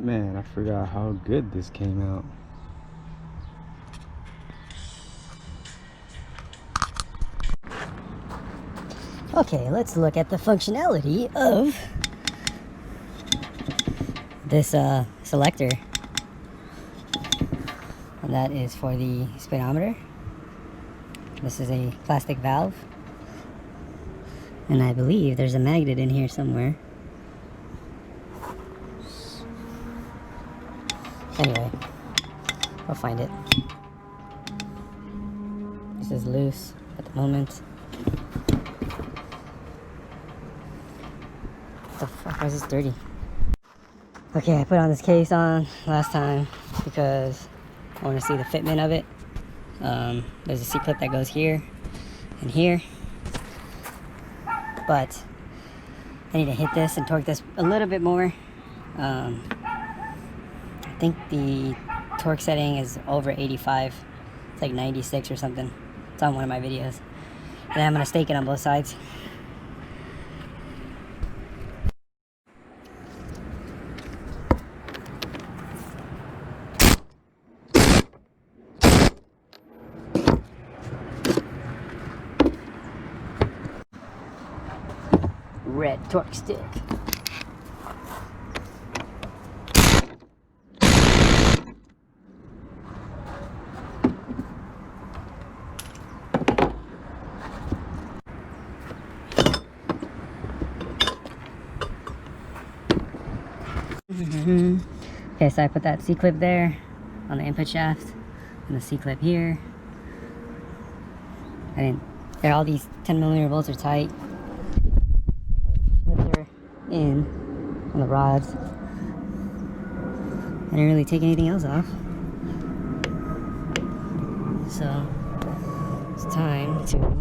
Man, I forgot how good this came out. Okay, let's look at the functionality of this selector. And that is for the speedometer. This is a plastic valve. And I believe there's a magnet in here somewhere. Anyway, I'll find it. This is loose at the moment. What the fuck, why is this dirty? Okay, I put on this case on last time because I want to see the fitment of it. There's a C-clip that goes here and here. But I need to hit this and torque this a little bit more. I think the torque setting is over 85. It's like 96 or something. It's on one of my videos. And then I'm going to stake it on both sides. Red torque stick. Okay, so I put that C-clip there on the input shaft and the C-clip here. All these 10mm bolts are tight. Clips are in on the rods. I didn't really take anything else off. So it's time to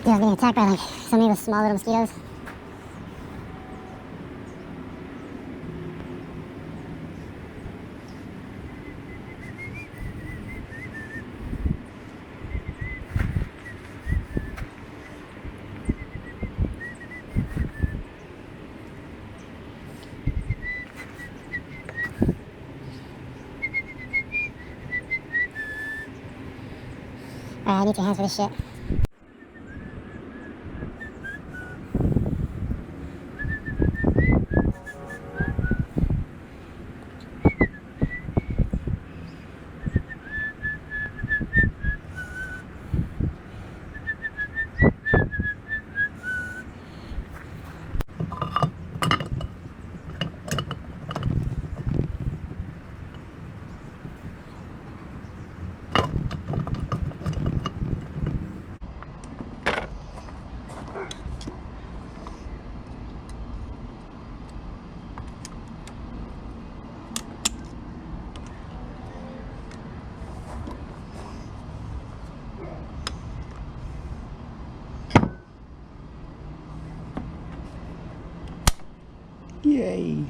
Yeah, I'm being attacked by like so many of those small little mosquitoes. Alright, I need your hands for this shit. Yay!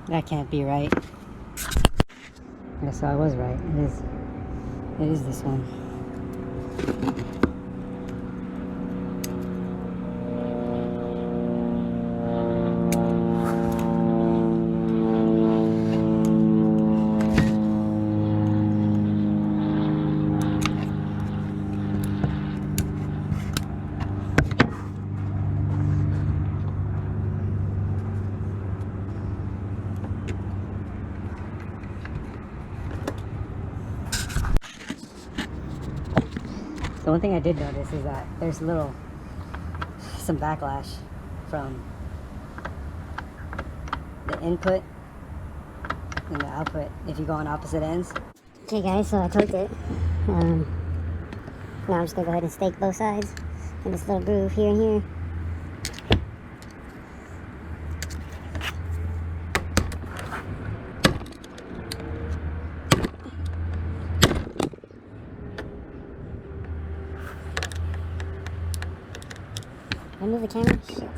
That can't be right. Yeah, so I was right. It is this one. The one thing I did notice is that there's some backlash from the input and the output if you go on opposite ends. Okay guys, so I torqued it. Now I'm just gonna go ahead and stake both sides in this little groove here and here. I move the camera? Shit.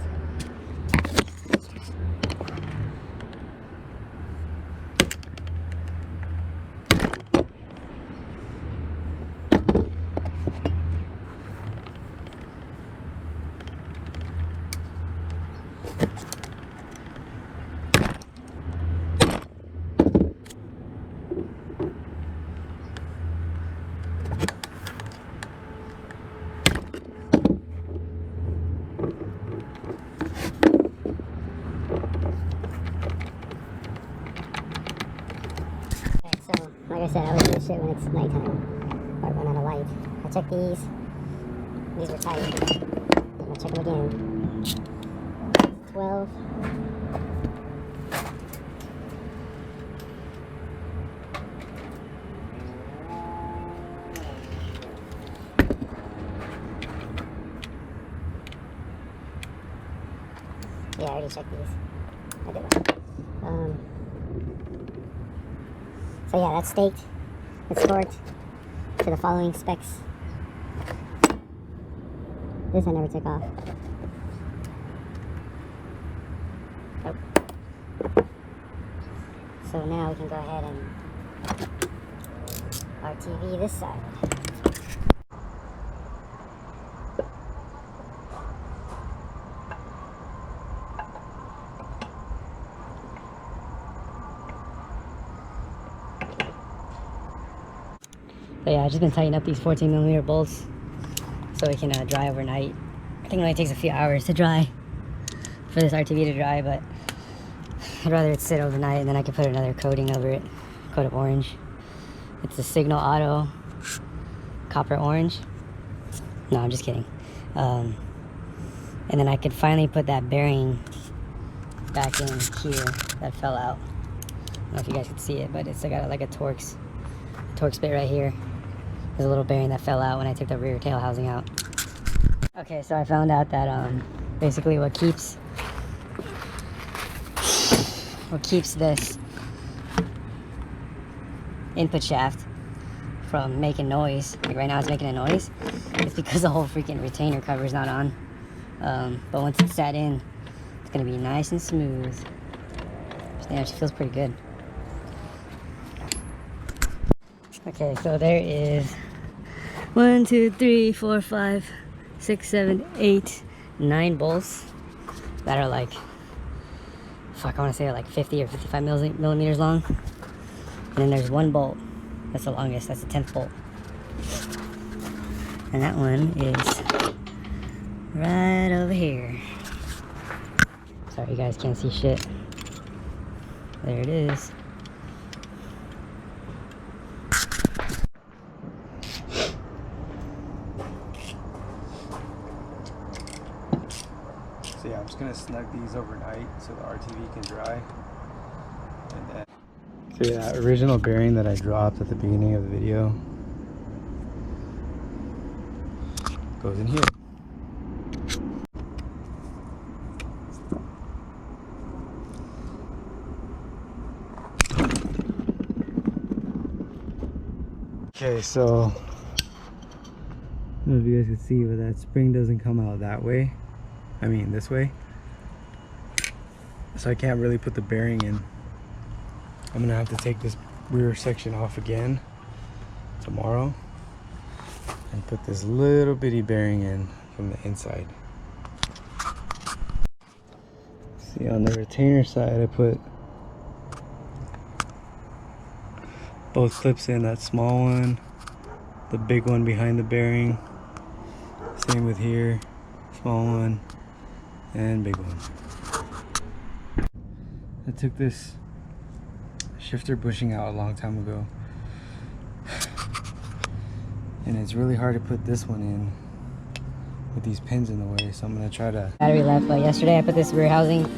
So, like I said, I always do this shit when it's nighttime, or I run out of light. I check these were tight. I'm gonna check them again. 12. Yeah, I already checked these. I did that. So yeah, that's staked. It's torqued to the following specs. This I never took off. Nope. So now we can go ahead and RTV this side. So yeah, I've just been tightening up these 14mm bolts so it can dry overnight. I think it only takes a few hours to dry for this RTV to dry, but I'd rather it sit overnight and then I can put another coating over it, coat of orange. It's a Signal Auto copper orange. No, I'm just kidding. And then I could finally put that bearing back in here that fell out. I don't know if you guys can see it, but it's got like a Torx bit right here. There's a little bearing that fell out when I took the rear tail housing out. Okay, so I found out that basically what keeps this input shaft from making noise, like right now it's making a noise, it's because the whole freaking retainer cover is not on. But once it's set in, it's gonna be nice and smooth. Yeah, it feels pretty good. Okay, so there is 1, 2, 3, 4, 5, 6, 7, 8, 9 bolts that are like, fuck, I want to say like 50 or 55 millimeters long. And then there's one bolt that's the longest, that's the 10th bolt. And that one is right over here. Sorry, you guys can't see shit. There it is. So yeah, I'm just gonna snug these overnight so the RTV can dry. And then, so yeah, original bearing that I dropped at the beginning of the video goes in here. Okay, so I don't know if you guys can see, but that spring doesn't come out that way. I mean this way. So I can't really put the bearing in. I'm gonna have to take this rear section off again tomorrow and put this little bitty bearing in from the inside. See, on the retainer side I put both clips in, that small one, the big one behind the bearing, same with here, small one and big one. I took this shifter bushing out a long time ago and it's really hard to put this one in with these pins in the way, so I'm gonna try to... Battery left, but yesterday I put this rear housing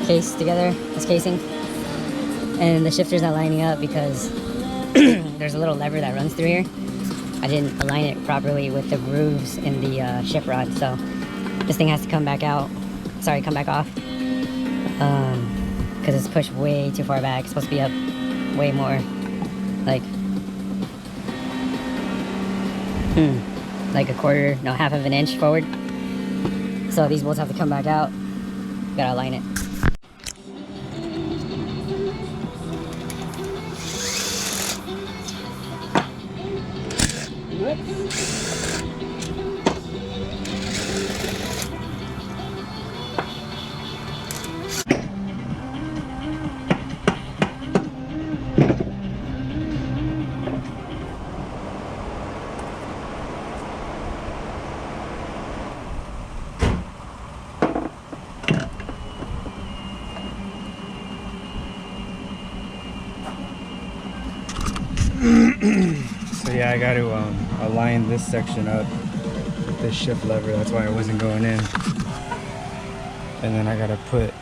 case together, this casing, and the shifter's not lining up because there's a little lever that runs through here. I didn't align it properly with the grooves in the shift rod, so this thing has to come back out. Sorry, come back off. Because it's pushed way too far back. It's supposed to be up way more, like half of an inch forward. So these bolts have to come back out. Gotta align it. So yeah, I got to align this section up with this shift lever. That's why I wasn't going in. And then I got to put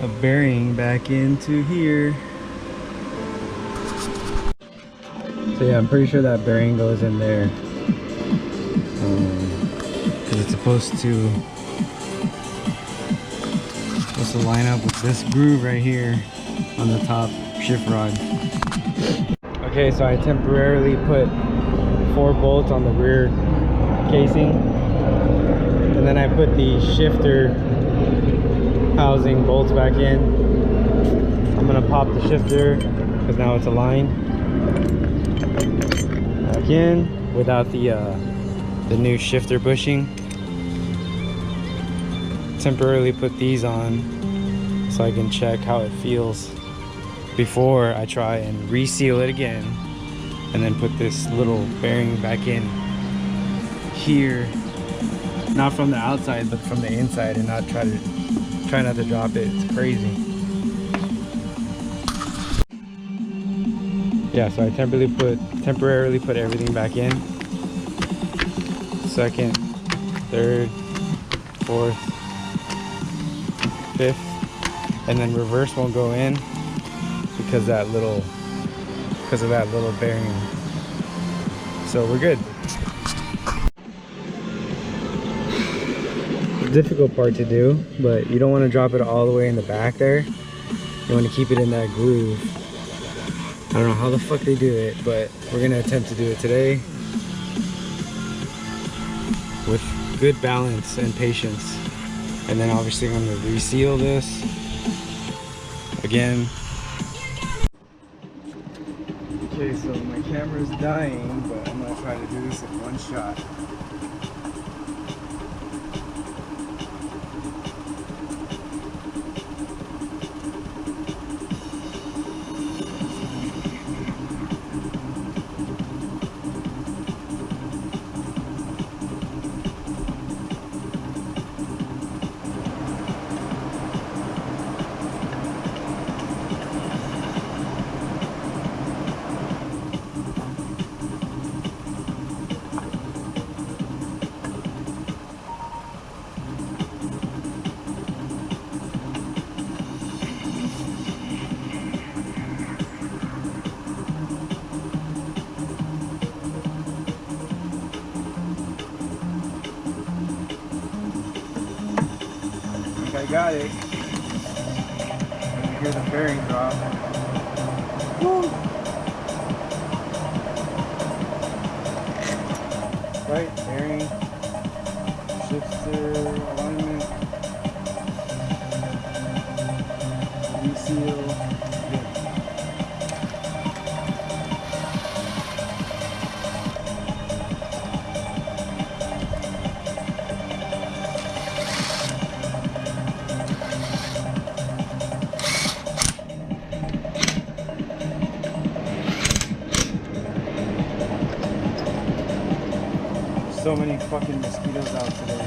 a bearing back into here. So yeah, I'm pretty sure that bearing goes in there. Because it's supposed to line up with this groove right here on the top shift rod. Okay, so I temporarily put 4 bolts on the rear casing, and then I put the shifter housing bolts back in. I'm gonna pop the shifter because now it's aligned back in without the new shifter bushing. Temporarily put these on so I can check how it feels before I try and reseal it again, and then put this little bearing back in here, not from the outside but from the inside, and not try not to drop it. It's crazy. Yeah, so I temporarily put everything back in. Second, third, fourth, fifth, and then reverse won't go in because of that little bearing. So we're good. The difficult part to do, but you don't want to drop it all the way in the back there. You want to keep it in that groove. I don't know how the fuck they do it, but we're gonna attempt to do it today with good balance and patience. And then obviously I'm gonna reseal this again. Okay, so my camera's dying, but I'm gonna try to do this in one shot. I got it. You hear the bearing drop. Woo! Right, bearing, shifter, alignment, reseal. Good. So many fucking mosquitoes out today.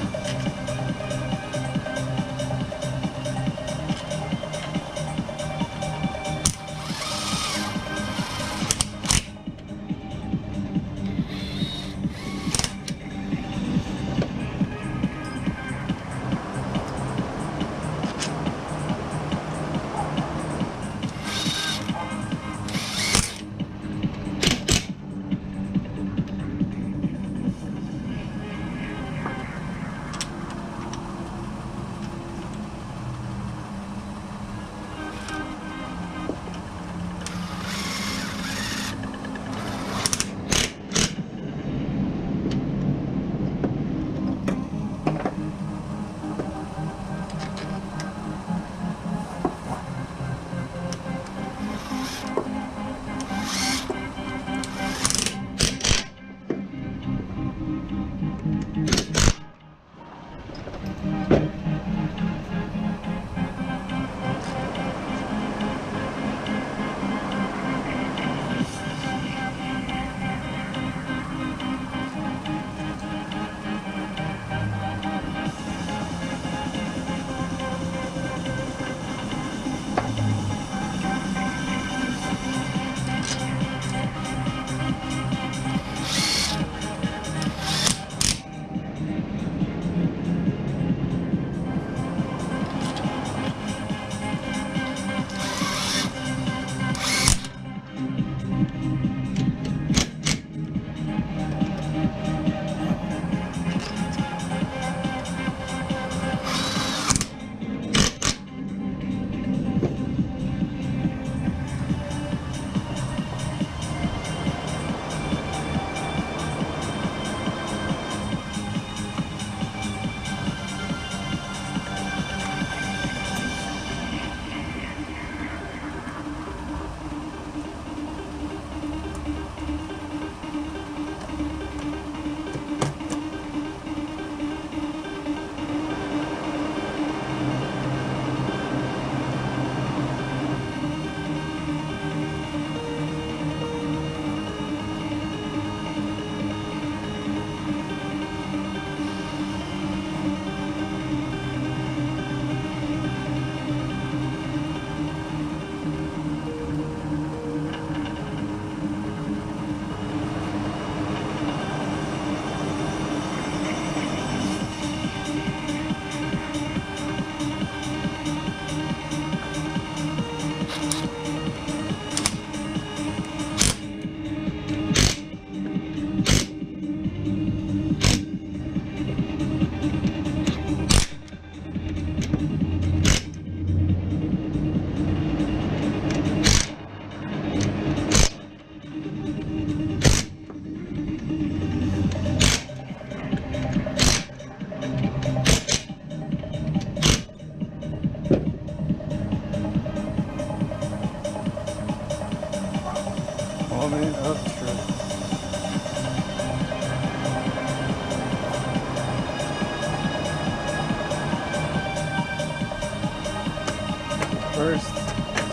moment of truth. First,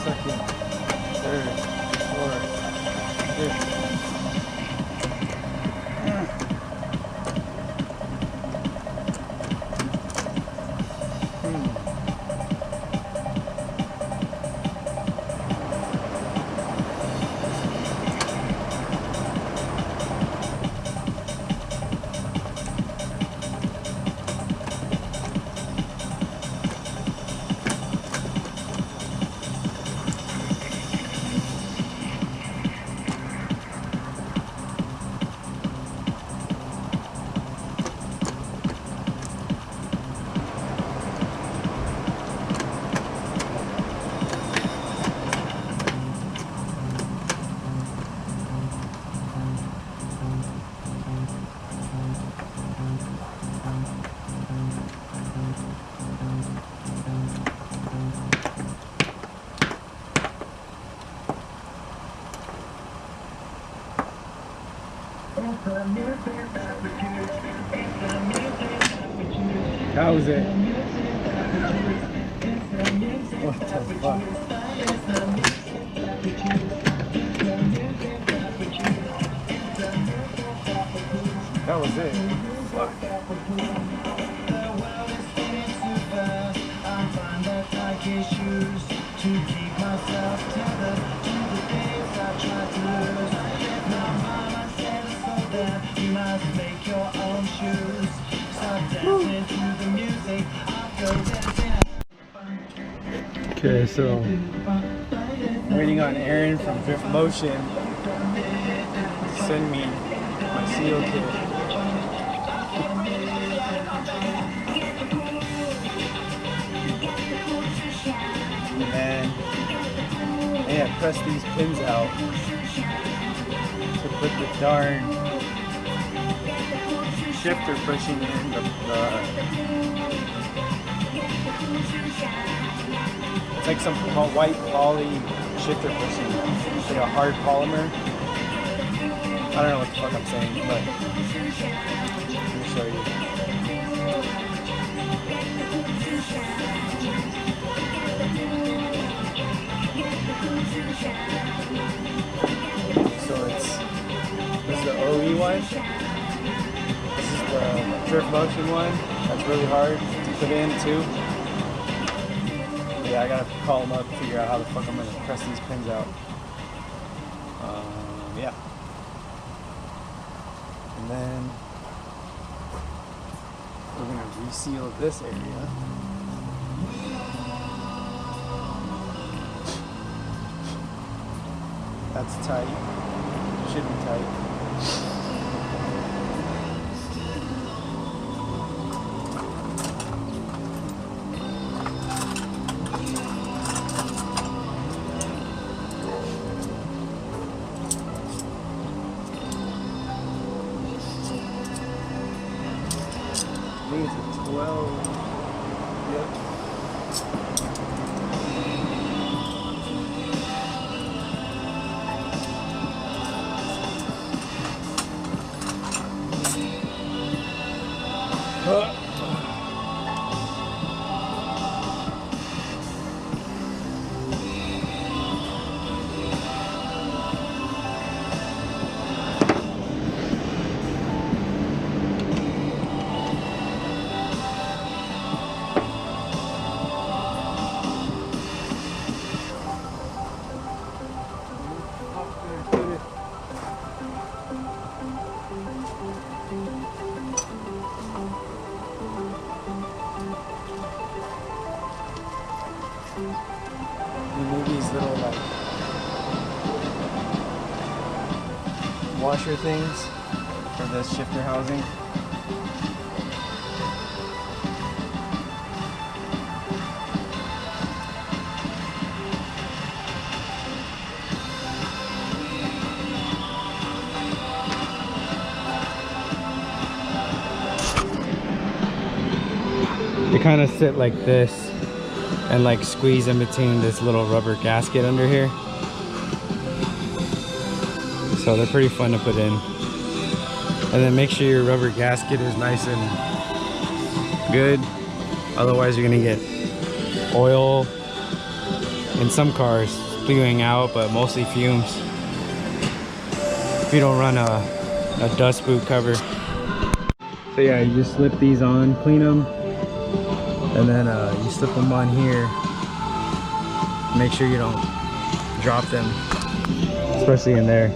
second, third, fourth, fifth. How was it? What the fuck? That was it. Fuck. Okay, so waiting on Aaron from Drift Motion to send me my seal kit. And yeah, press these pins out to put the darn shifter pushing in it's like some white poly shifter pushing. It's like a hard polymer. I don't know what the fuck I'm saying, but let me show you. So this is the OE one. This is the Drift Motion one. That's really hard to put in too. Yeah, I gotta call them up, figure out how the fuck I'm gonna press these pins out. Yeah. And then we're gonna reseal this area. That's tight. Should be tight. I think it's a 12. Yep. Remove these little like washer things for this shifter housing. They kind of sit like this and like squeeze in between this little rubber gasket under here. So they're pretty fun to put in. And then make sure your rubber gasket is nice and good. Otherwise you're gonna get oil in some cars spewing out, but mostly fumes if you don't run a dust boot cover. So yeah, you just slip these on, clean them, and then you slip them on here. Make sure you don't drop them, especially in there.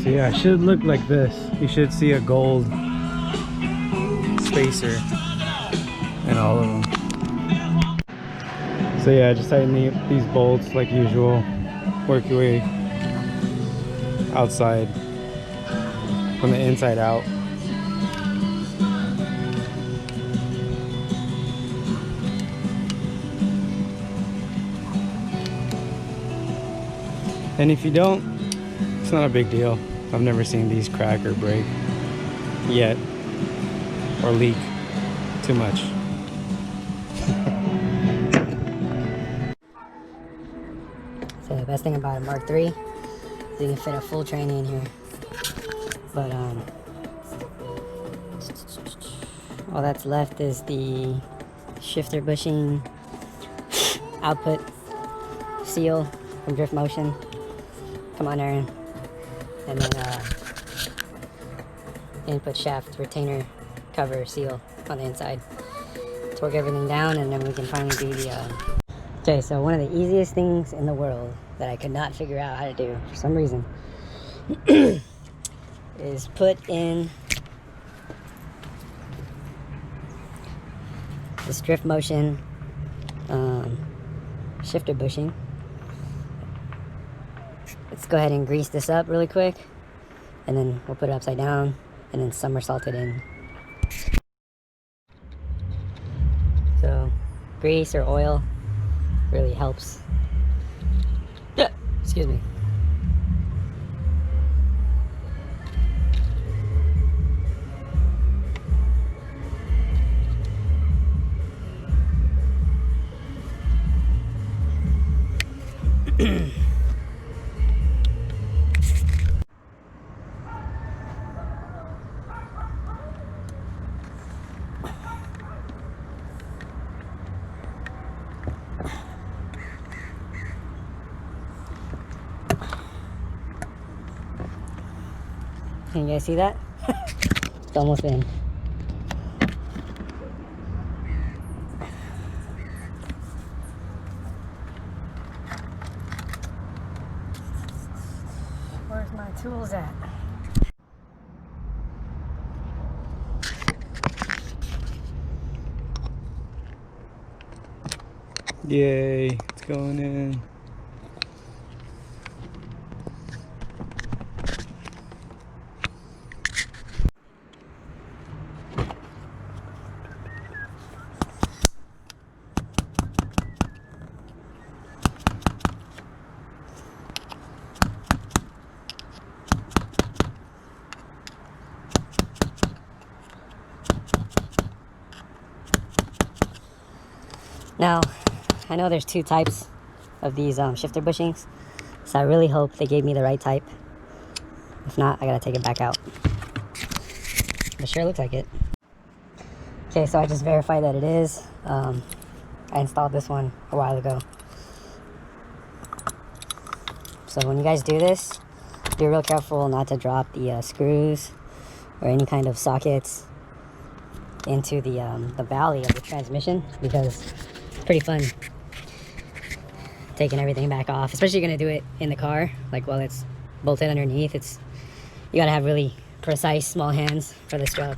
So yeah, it should look like this. You should see a gold spacer in all of them. So yeah, just tighten these bolts like usual. Work your way outside from the inside out. And if you don't, it's not a big deal. I've never seen these crack or break yet, or leak too much. So the best thing about a Mark III is you can fit a full tranny in here. But all that's left is the shifter bushing output seal from Drift Motion. Come on, Aaron. And then input shaft retainer cover seal on the inside. Torque everything down, and then we can finally do the okay, so one of the easiest things in the world that I could not figure out how to do for some reason is put in this Drift Motion shifter bushing. Let's go ahead and grease this up really quick, and then we'll put it upside down and then somersault it in. So grease or oil really helps. Excuse me. Can you guys see that? It's almost in. Where's my tools at? Yay, it's going in. Now, I know there's two types of these shifter bushings, so I really hope they gave me the right type. If not, I gotta take it back out. But sure looks like it. Okay, so I just verified that it is. I installed this one a while ago. So when you guys do this, be real careful not to drop the screws or any kind of sockets into the valley of the transmission, because it's pretty fun taking everything back off, especially if you're gonna do it in the car, like while it's bolted underneath. You gotta have really precise small hands for this job.